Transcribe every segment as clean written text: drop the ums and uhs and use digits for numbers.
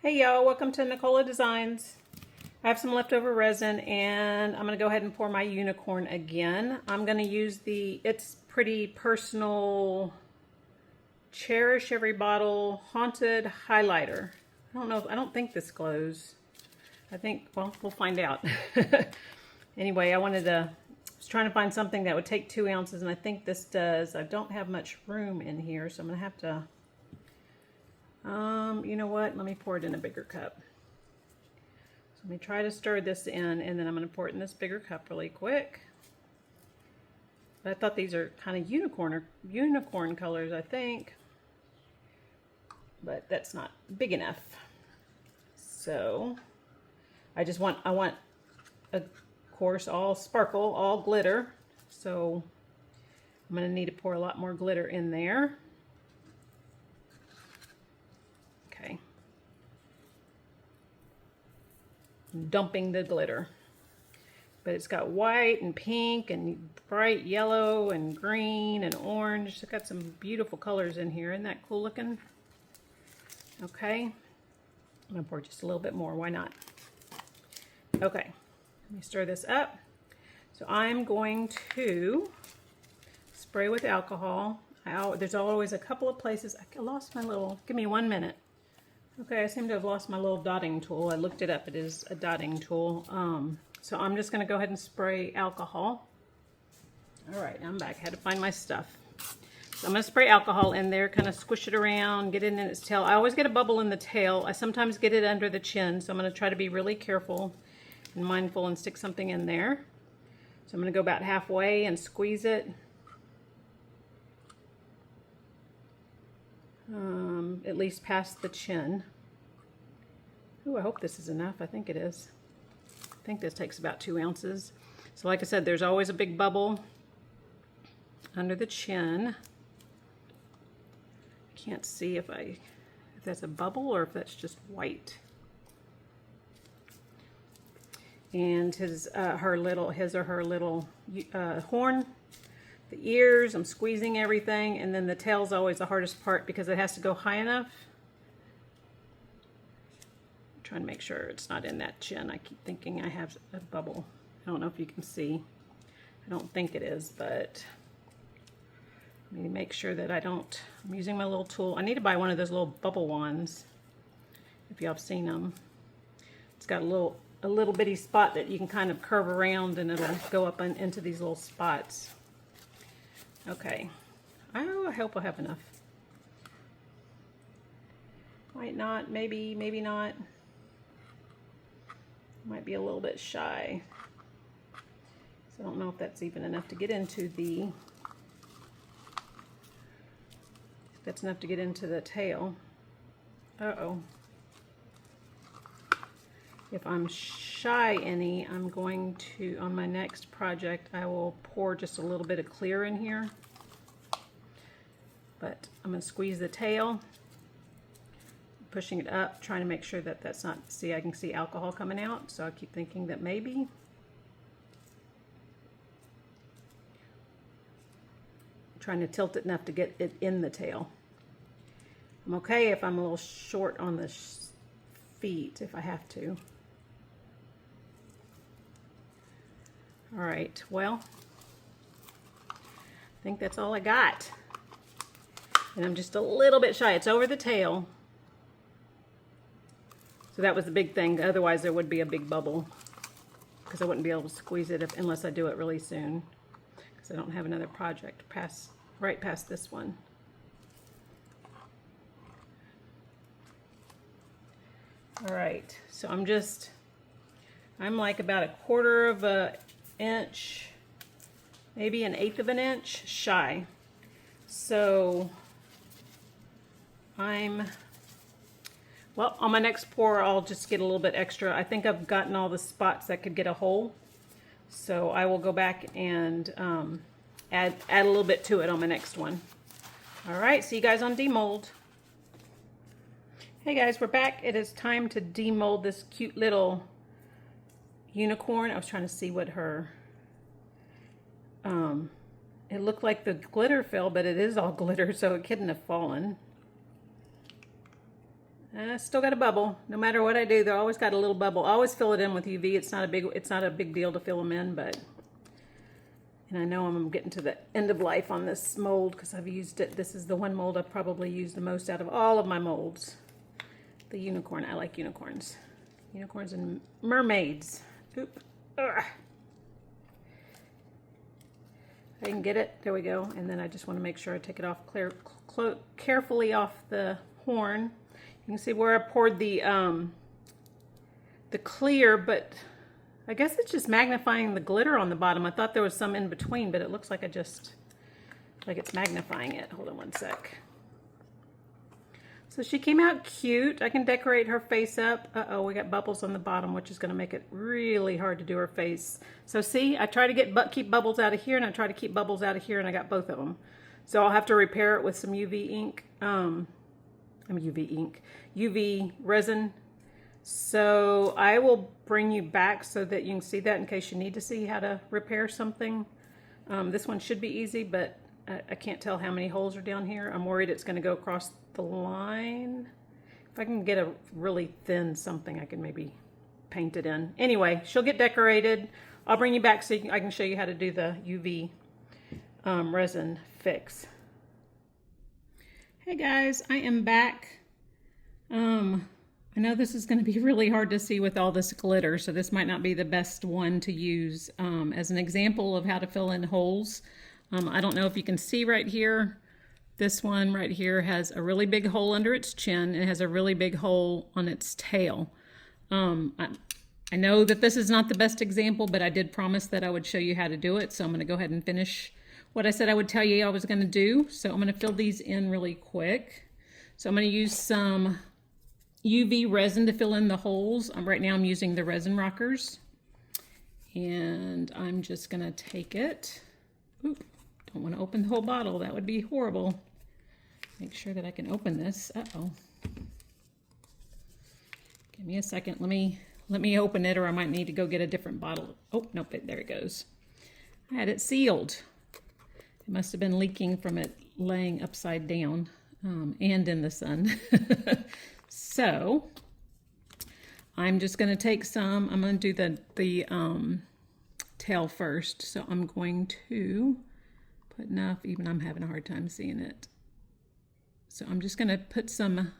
Hey y'all, welcome to Nicolaaaa Designs. I have some leftover resin and I'm going to go ahead and pour my unicorn again. I'm going to use the It's Pretty Personal Cherish Every Bottle Haunted Highlighter. I don't think this glows. Well, we'll find out. Anyway, I was trying to find something that would take 2 ounces and I think this does. I don't have much room in here, so I'm going to have to you know what? Let me pour it in a bigger cup. So let me try to stir this in, and then I'm going to pour it in this bigger cup really quick. But I thought these are kind of unicorn colors, I think. But that's not big enough. So I want, of course, all sparkle, all glitter. So I'm going to need to pour a lot more glitter in there. Dumping the glitter, but it's got white and pink and bright yellow and green and orange. It's got some beautiful colors in here. Isn't that cool looking? Okay, I'm gonna pour just a little bit more. Why not? Okay, let me stir this up. So I'm going to spray with alcohol. There's always a couple of places. I lost my little, give me 1 minute. Okay, I seem to have lost my little dotting tool. I looked it up. It is a dotting tool. So I'm just going to go ahead and spray alcohol. All right, I'm back. I had to find my stuff. So I'm going to spray alcohol in there, kind of squish it around, get it in its tail. I always get a bubble in the tail. I sometimes get it under the chin, so I'm going to try to be really careful and mindful and stick something in there. So I'm going to go about halfway and squeeze it. At least past the chin. Ooh, I hope this is enough. I think it is. I think this takes about 2 ounces. So like I said, there's always a big bubble under the chin. I can't see if that's a bubble or if that's just white. And his or her little horn. The ears, I'm squeezing everything, and then the tail's always the hardest part because it has to go high enough. I'm trying to make sure it's not in that chin. I keep thinking I have a bubble. I don't know if you can see. I don't think it is, but let me make sure that I'm using my little tool. I need to buy one of those little bubble wands, if y'all have seen them. It's got a little bitty spot that you can kind of curve around and it'll go up into these little spots. Okay, I hope I have enough. Might not, maybe not. Might be a little bit shy. So I don't know if that's even enough to get into that's enough to get into the tail. Uh-oh. If I'm shy any, I'm going to, on my next project, I will pour just a little bit of clear in here. But I'm going to squeeze the tail, pushing it up, trying to make sure that that's not, see, I can see alcohol coming out, so I keep thinking that maybe. I'm trying to tilt it enough to get it in the tail. I'm okay if I'm a little short on the feet, if I have to. All right, well, I think that's all I got. And I'm just a little bit shy. It's over the tail. So that was the big thing. Otherwise, there would be a big bubble because I wouldn't be able to squeeze it unless I do it really soon because I don't have another project right past this one. All right, so I'm like about 1/4 of an inch, maybe 1/8 of an inch shy. So well, on my next pour, I'll just get a little bit extra. I think I've gotten all the spots that could get a hole. So I will go back and add a little bit to it on my next one. All right, see you guys on demold. Hey guys, we're back. It is time to demold this cute little unicorn. I was trying to see what her, it looked like the glitter fell, but it is all glitter, so it couldn't have fallen. Still got a bubble. No matter what I do, they're always got a little bubble. I always fill it in with UV. It's not a big deal to fill them in, but, and I know I'm getting to the end of life on this mold because I've used it. This is the one mold I've probably used the most out of all of my molds. The unicorn. I like unicorns. Unicorns and mermaids. Oop. Ugh. I can get it. There we go. And then I just want to make sure I take it off carefully off the horn. You can see where I poured the clear, but I guess it's just magnifying the glitter on the bottom. I thought there was some in between, but it looks like it's magnifying it. Hold on one sec. So she came out cute. I can decorate her face up. Uh-oh, we got bubbles on the bottom, which is going to make it really hard to do her face. So see, I try to keep bubbles out of here, and I try to keep bubbles out of here, and I got both of them. So I'll have to repair it with some UV ink. UV resin. So I will bring you back so that you can see that in case you need to see how to repair something. This one should be easy, but I can't tell how many holes are down here. I'm worried it's going to go across the line. If I can get a really thin something, I can maybe paint it in. Anyway, she'll get decorated. I'll bring you back so I can show you how to do the UV resin fix. Hey guys, I am back. I know this is going to be really hard to see with all this glitter, so this might not be the best one to use as an example of how to fill in holes. I don't know if you can see right here. This one right here has a really big hole under its chin. It has a really big hole on its tail. I know that this is not the best example, but I did promise that I would show you how to do it, so I'm going to go ahead and finish what I said I would tell you I was going to do. So I'm going to fill these in really quick. So I'm going to use some UV resin to fill in the holes. Right now I'm using the resin rockers. And I'm just going to take it. Oop, don't want to open the whole bottle. That would be horrible. Make sure that I can open this. Uh-oh. Give me a second. Let me open it, or I might need to go get a different bottle. Oh, nope, there it goes. I had it sealed. It must have been leaking from it laying upside down and in the sun. So I'm just going to take some. I'm going to do the tail first. So I'm going to put enough. Even I'm having a hard time seeing it. So I'm just going to put some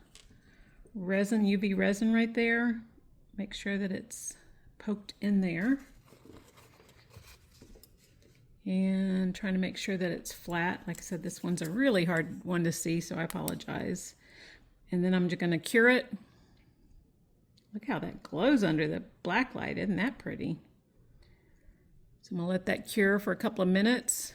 resin, UV resin right there. Make sure that it's poked in there. And trying to make sure that it's flat. Like I said, this one's a really hard one to see, so I apologize. And then I'm just going to cure it. Look how that glows under the black light. Isn't that pretty? So I'm going to let that cure for a couple of minutes.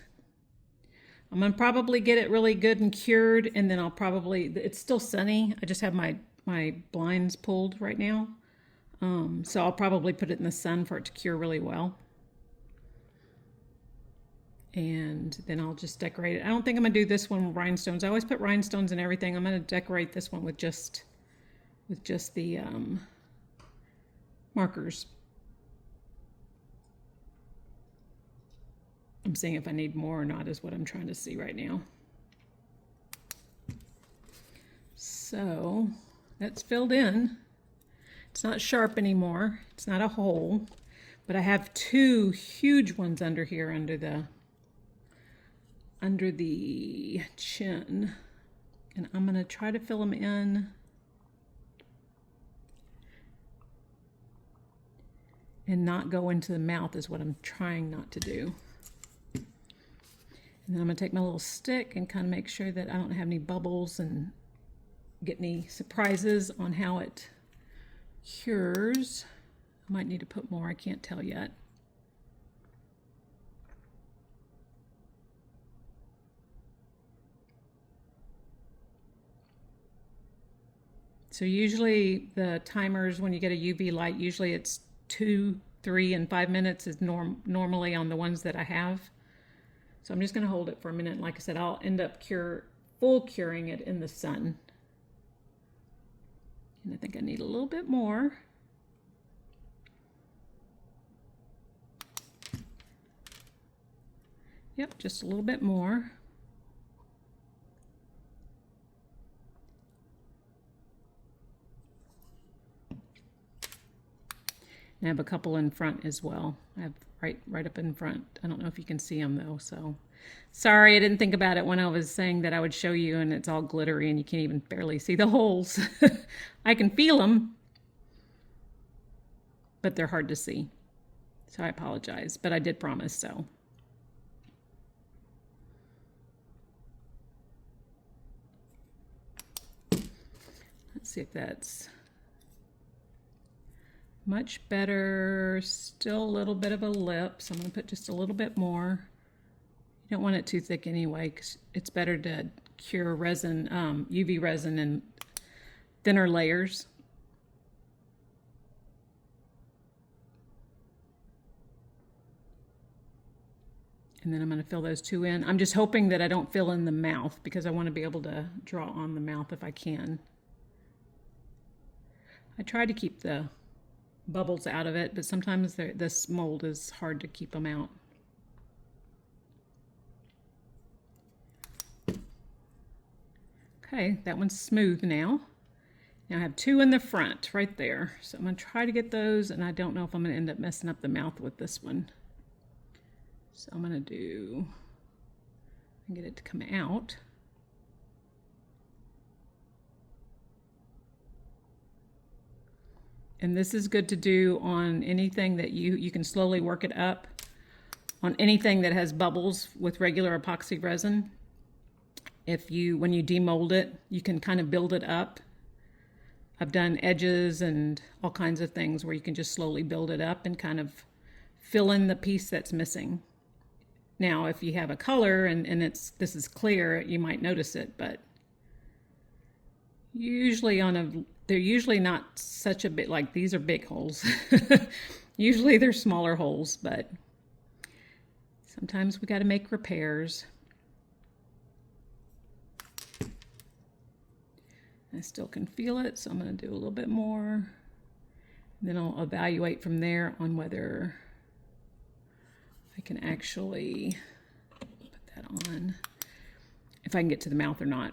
I'm going to probably get it really good and cured, and then it's still sunny. I just have my blinds pulled right now. So I'll probably put it in the sun for it to cure really well. And then I'll just decorate it. I don't think I'm going to do this one with rhinestones. I always put rhinestones in everything. I'm going to decorate this one with just the markers. I'm seeing if I need more or not is what I'm trying to see right now. So that's filled in. It's not sharp anymore. It's not a hole, but I have two huge ones under here under the chin, and I'm going to try to fill them in and not go into the mouth is what I'm trying not to do. And then I'm going to take my little stick and kind of make sure that I don't have any bubbles and get any surprises on how it cures. I might need to put more, I can't tell yet. So usually the timers, when you get a UV light, usually it's 2, 3, and 5 minutes is normally on the ones that I have. So I'm just going to hold it for a minute. And like I said, I'll end up full curing it in the sun. And I think I need a little bit more. Yep, just a little bit more. And I have a couple in front as well. I have right up in front. I don't know if you can see them though, so sorry, I didn't think about it when I was saying that I would show you, and it's all glittery and you can't even barely see the holes. I can feel them, but they're hard to see. So I apologize, but I did promise so. Let's see if that's much better. Still a little bit of a lip, so I'm going to put just a little bit more. You don't want it too thick anyway, because it's better to cure resin, UV resin in thinner layers. And then I'm going to fill those two in. I'm just hoping that I don't fill in the mouth, because I want to be able to draw on the mouth if I can. I try to keep the bubbles out of it, but sometimes this mold is hard to keep them out. Okay, that one's smooth now. Now I have two in the front right there. So I'm going to try to get those, and I don't know if I'm going to end up messing up the mouth with this one. So I'm going to get it to come out. And this is good to do on anything that you can slowly work it up on anything that has bubbles with regular epoxy resin. When you demold it, you can kind of build it up. I've done edges and all kinds of things where you can just slowly build it up and kind of fill in the piece that's missing. Now, if you have a color and this is clear, you might notice it, but usually they're usually not such a bit, like these are big holes. Usually they're smaller holes, but sometimes we got to make repairs. I still can feel it, so I'm going to do a little bit more. And then I'll evaluate from there on whether I can actually put that on, if I can get to the mouth or not.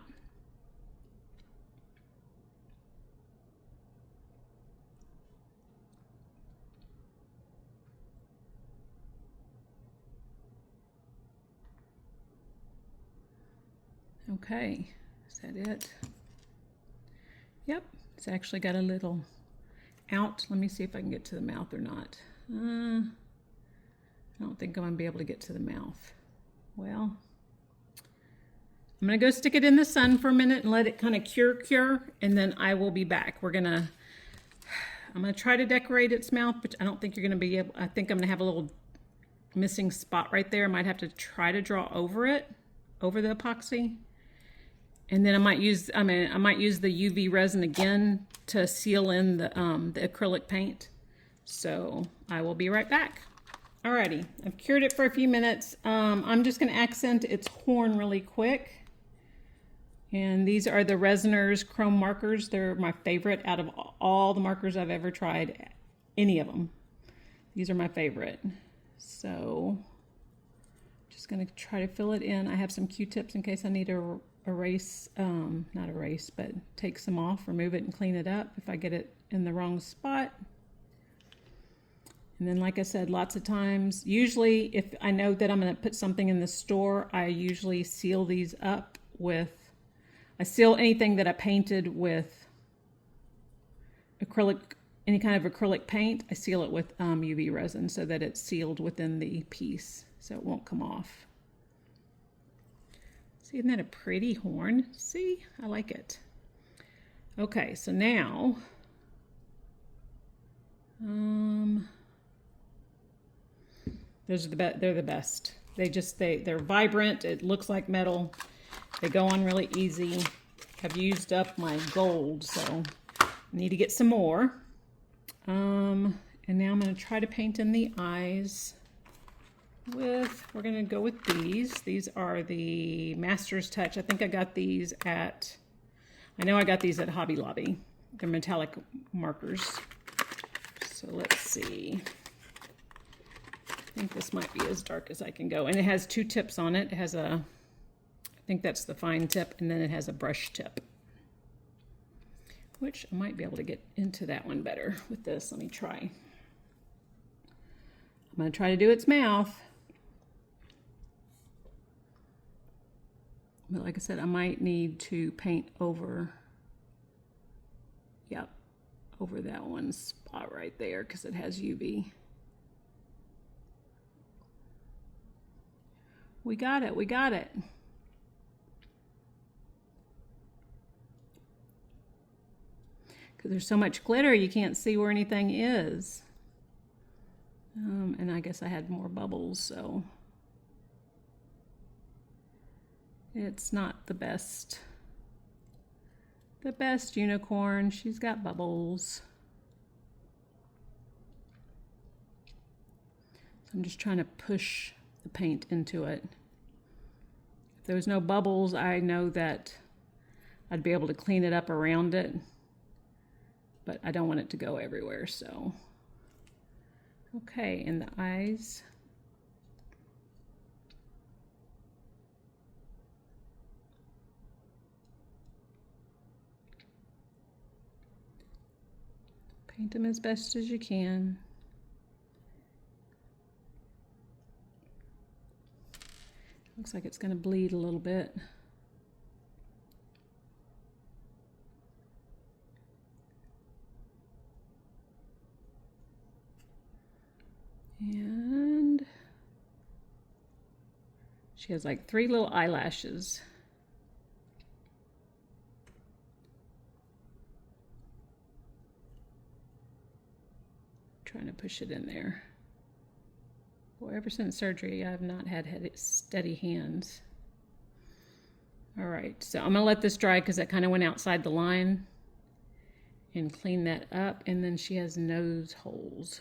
Okay, is that it? Yep, it's actually got a little out. Let me see if I can get to the mouth or not. I don't think I'm going to be able to get to the mouth. Well, I'm going to go stick it in the sun for a minute and let it kind of cure, and then I will be back. I'm going to try to decorate its mouth, but I don't think you're going to be able, I think I'm going to have a little missing spot right there. I might have to try to draw over it, over the epoxy. And then I might use the UV resin again to seal in the acrylic paint. So I will be right back. Alrighty, I've cured it for a few minutes. I'm just going to accent its horn really quick. And these are the Resiners chrome markers. They're my favorite out of all the markers I've ever tried. Any of them. These are my favorite. So just going to try to fill it in. I have some Q-tips in case I need to erase, not erase, but take some off, remove it and clean it up if I get it in the wrong spot. And then, like I said, lots of times, usually if I know that I'm going to put something in the store, I usually seal these up with, I seal anything that I painted with acrylic, any kind of acrylic paint, I seal it with UV resin so that it's sealed within the piece so it won't come off. See, isn't that a pretty horn? See, I like it. Okay, so now, those are they're the best. They're vibrant. It looks like metal. They go on really easy. I've used up my gold, so I need to get some more. And now I'm going to try to paint in the eyes. We're going to go with these. These are the Master's Touch. I think I got these at, I know I got these at Hobby Lobby. They're metallic markers. So let's see. I think this might be as dark as I can go. And it has two tips on it. It has I think that's the fine tip, and then it has a brush tip, which I might be able to get into that one better with this. Let me try. I'm going to try to do its mouth. But like I said, I might need to paint over, yep, over that one spot right there because it has UV. We got it, we got it. Because there's so much glitter, you can't see where anything is. And I guess I had more bubbles, so it's not the best. The best unicorn. She's got bubbles. So I'm just trying to push the paint into it. If there was no bubbles, I know that I'd be able to clean it up around it, but I don't want it to go everywhere, so. Okay, and the eyes. Paint them as best as you can. Looks like it's going to bleed a little bit. And she has like 3 little eyelashes. Trying to push it in there. Well, ever since surgery, I've not had steady hands. All right, so I'm gonna let this dry because that kind of went outside the line, and clean that up. And then she has nose holes.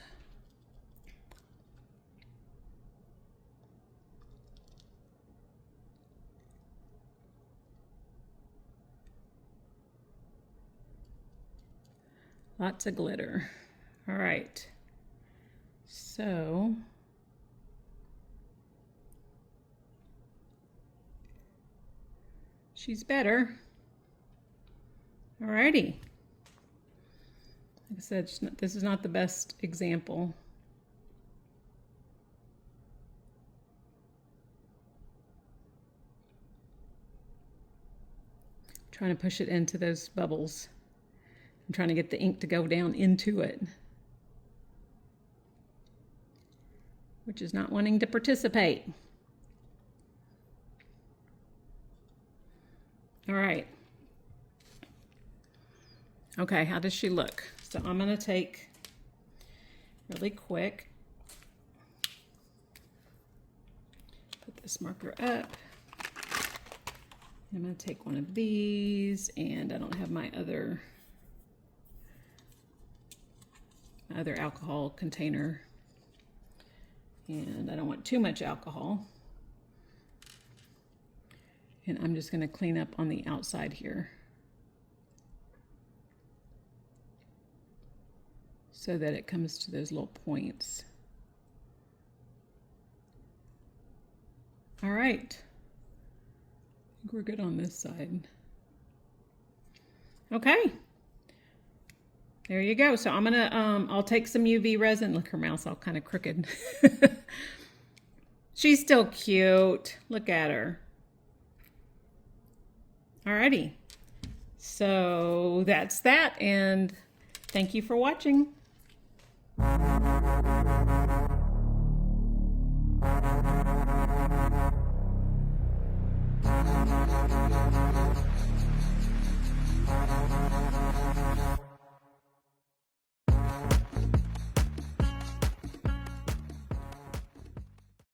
Lots of glitter. All right, so she's better. All righty. Like I said, this is not the best example. Trying to push it into those bubbles. I'm trying to get the ink to go down into it, which is not wanting to participate. All right. Okay, how does she look? So I'm going to take really quick, put this marker up. I'm going to take one of these, and I don't have my other alcohol container, and I don't want too much alcohol. And I'm just going to clean up on the outside here so that it comes to those little points. All right, I think we're good on this side. Okay. There you go. So I'm gonna, I'll take some UV resin. Look, her mouth's all kind of crooked. She's still cute. Look at her. Alrighty. So that's that, and thank you for watching.